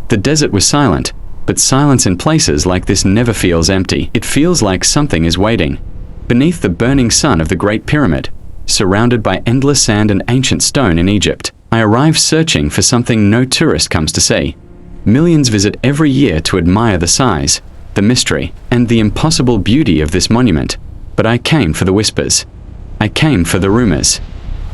The desert was silent, but silence in places like this never feels empty. It feels like something is waiting. Beneath the burning sun of the Great Pyramid, surrounded by endless sand and ancient stone in Egypt, I arrive searching for something no tourist comes to see. Millions visit every year to admire the size, the mystery, and the impossible beauty of this monument. But I came for the whispers. I came for the rumors.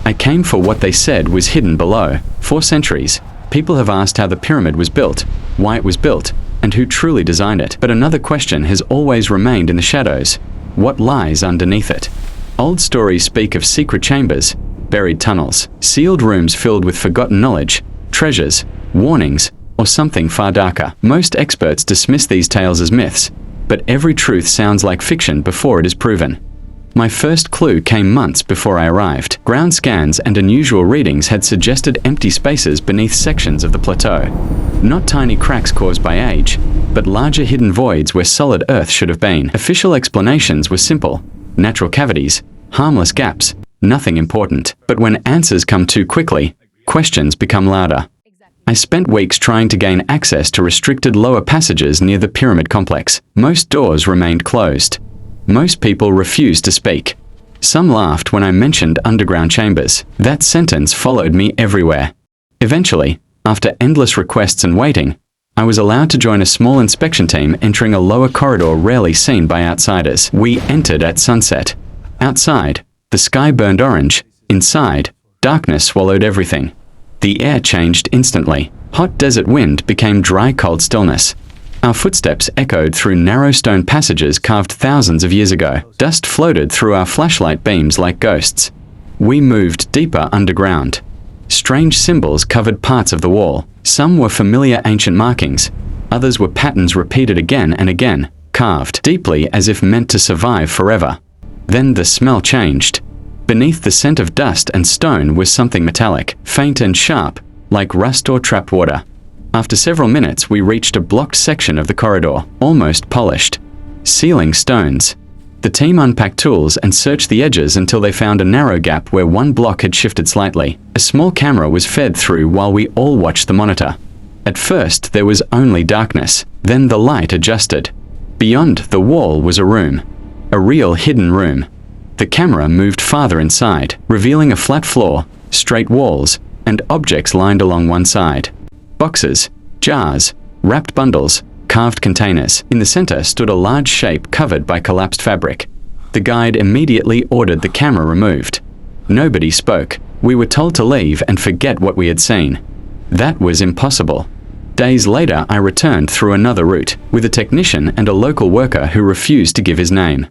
I came for what they said was hidden below. For centuries, people have asked how the pyramid was built, why it was built, and who truly designed it. But another question has always remained in the shadows. What lies underneath it? Old stories speak of secret chambers, buried tunnels, sealed rooms filled with forgotten knowledge, treasures, warnings, or something far darker. Most experts dismiss these tales as myths, but every truth sounds like fiction before it is proven. My first clue came months before I arrived. Ground scans and unusual readings had suggested empty spaces beneath sections of the plateau. Not tiny cracks caused by age, but larger hidden voids where solid earth should have been. Official explanations were simple: natural cavities, harmless gaps, nothing important. But when answers come too quickly, questions become louder. I spent weeks trying to gain access to restricted lower passages near the pyramid complex. Most doors remained closed. Most people refused to speak. Some laughed when I mentioned underground chambers. That sentence followed me everywhere. Eventually, after endless requests and waiting, I was allowed to join a small inspection team entering a lower corridor rarely seen by outsiders. We entered at sunset. Outside, the sky burned orange. Inside, darkness swallowed everything. The air changed instantly. Hot desert wind became dry, cold stillness. Our footsteps echoed through narrow stone passages carved thousands of years ago. Dust floated through our flashlight beams like ghosts. We moved deeper underground. Strange symbols covered parts of the wall. Some were familiar ancient markings. Others were patterns repeated again and again, carved deeply as if meant to survive forever. Then the smell changed. Beneath the scent of dust and stone was something metallic, faint and sharp, like rust or trapped water. After several minutes, we reached a blocked section of the corridor, almost polished. Ceiling stones. The team unpacked tools and searched the edges until they found a narrow gap where one block had shifted slightly. A small camera was fed through while we all watched the monitor. At first, there was only darkness. Then the light adjusted. Beyond the wall was a room. A real hidden room. The camera moved farther inside, revealing a flat floor, straight walls, and objects lined along one side. Boxes, jars, wrapped bundles, carved containers. In the center stood a large shape covered by collapsed fabric. The guide immediately ordered the camera removed. Nobody spoke. We were told to leave and forget what we had seen. That was impossible. Days later, I returned through another route, with a technician and a local worker who refused to give his name.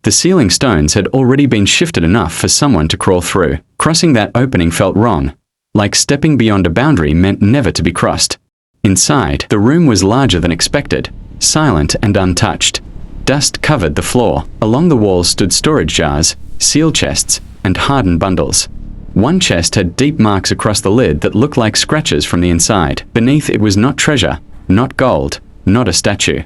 The ceiling stones had already been shifted enough for someone to crawl through. Crossing that opening felt wrong, like stepping beyond a boundary meant never to be crossed. Inside, the room was larger than expected, silent and untouched. Dust covered the floor. Along the walls stood storage jars, seal chests, and hardened bundles. One chest had deep marks across the lid that looked like scratches from the inside. Beneath it was not treasure, not gold, not a statue.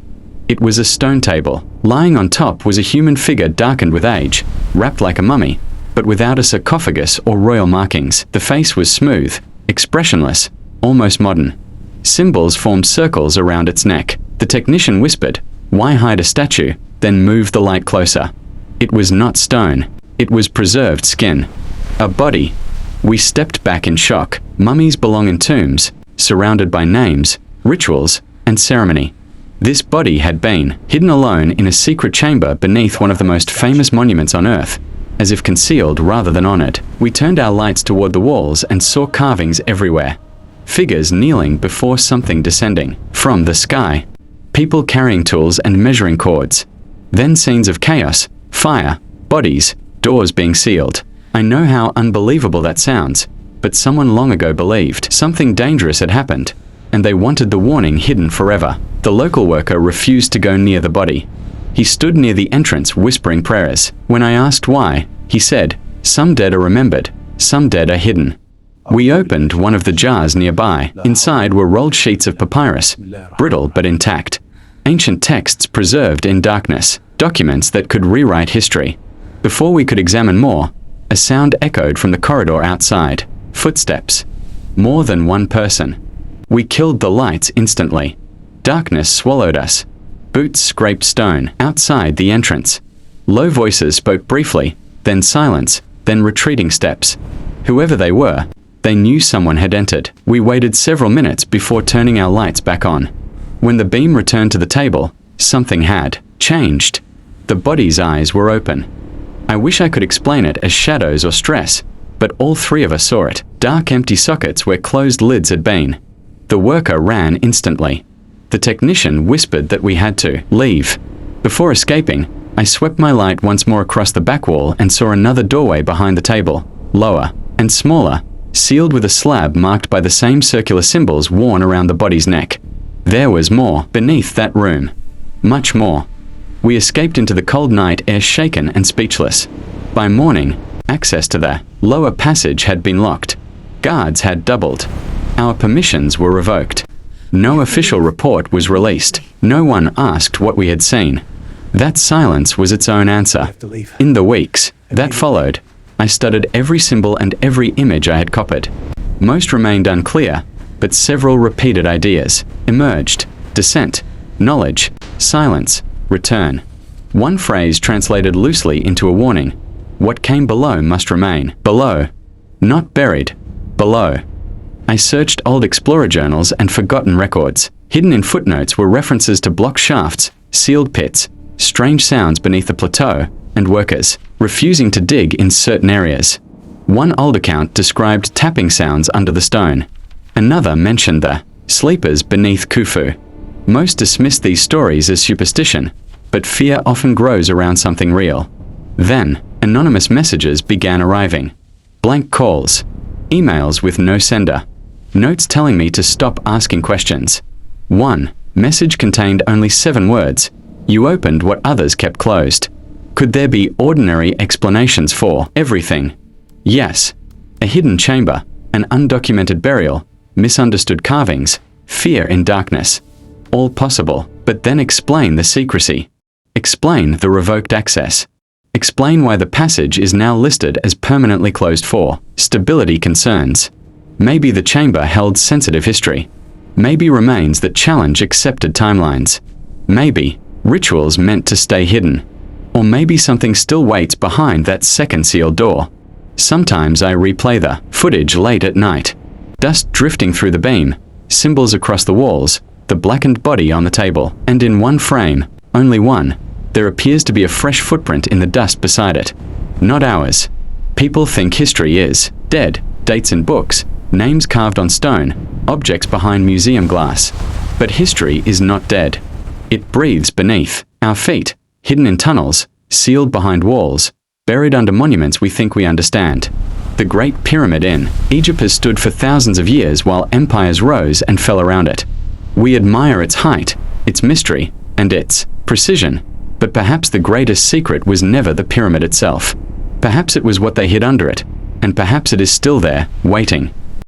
It was a stone table. Lying on top was a human figure darkened with age, wrapped like a mummy, but without a sarcophagus or royal markings. The face was smooth, expressionless, almost modern. Symbols formed circles around its neck. The technician whispered, "Why hide a statue?" then moved the light closer. It was not stone. It was preserved skin. A body. We stepped back in shock. Mummies belong in tombs, surrounded by names, rituals, and ceremony. This body had been hidden alone in a secret chamber beneath one of the most famous monuments on Earth, as if concealed rather than honored. We turned our lights toward the walls and saw carvings everywhere. Figures kneeling before something descending from the sky. People carrying tools and measuring cords. Then scenes of chaos, fire, bodies, doors being sealed. I know how unbelievable that sounds, but someone long ago believed something dangerous had happened, and they wanted the warning hidden forever. The local worker refused to go near the body. He stood near the entrance whispering prayers. When I asked why, he said, "Some dead are remembered, some dead are hidden." We opened one of the jars nearby. Inside were rolled sheets of papyrus, brittle but intact. Ancient texts preserved in darkness, documents that could rewrite history. Before we could examine more, a sound echoed from the corridor outside. Footsteps. More than one person. We killed the lights instantly. Darkness swallowed us. Boots scraped stone outside the entrance. Low voices spoke briefly, then silence, then retreating steps. Whoever they were, they knew someone had entered. We waited several minutes before turning our lights back on. When the beam returned to the table, something had changed. The body's eyes were open. I wish I could explain it as shadows or stress, but all three of us saw it. Dark empty sockets where closed lids had been. The worker ran instantly. The technician whispered that we had to leave. Before escaping, I swept my light once more across the back wall and saw another doorway behind the table, lower and smaller, sealed with a slab marked by the same circular symbols worn around the body's neck. There was more beneath that room. Much more. We escaped into the cold night air shaken and speechless. By morning, access to the lower passage had been locked. Guards had doubled. Our permissions were revoked. No official report was released. No one asked what we had seen. That silence was its own answer. In the weeks that followed, I studied every symbol and every image I had copied. Most remained unclear, but several repeated ideas emerged: descent, knowledge, silence, return. One phrase translated loosely into a warning: what came below must remain. Below. Not buried. Below. I searched old explorer journals and forgotten records. Hidden in footnotes were references to block shafts, sealed pits, strange sounds beneath the plateau, and workers refusing to dig in certain areas. One old account described tapping sounds under the stone. Another mentioned the sleepers beneath Khufu. Most dismissed these stories as superstition, but fear often grows around something real. Then, anonymous messages began arriving. Blank calls, emails with no sender, notes telling me to stop asking questions. One message contained only 7 words. You opened what others kept closed. Could there be ordinary explanations for everything? Yes. A hidden chamber, an undocumented burial, misunderstood carvings, fear in darkness. All possible, but then explain the secrecy. Explain the revoked access. Explain why the passage is now listed as permanently closed for stability concerns. Maybe the chamber held sensitive history. Maybe remains that challenge accepted timelines. Maybe rituals meant to stay hidden. Or maybe something still waits behind that second sealed door. Sometimes I replay the footage late at night. Dust drifting through the beam, symbols across the walls, the blackened body on the table, and in one frame, only one, there appears to be a fresh footprint in the dust beside it. Not ours. People think history is dead, dates in books, names carved on stone, objects behind museum glass. But history is not dead. It breathes beneath our feet, hidden in tunnels, sealed behind walls, buried under monuments we think we understand. The Great Pyramid in Egypt has stood for thousands of years while empires rose and fell around it. We admire its height, its mystery, and its precision, but perhaps the greatest secret was never the pyramid itself. Perhaps it was what they hid under it, and perhaps it is still there, waiting.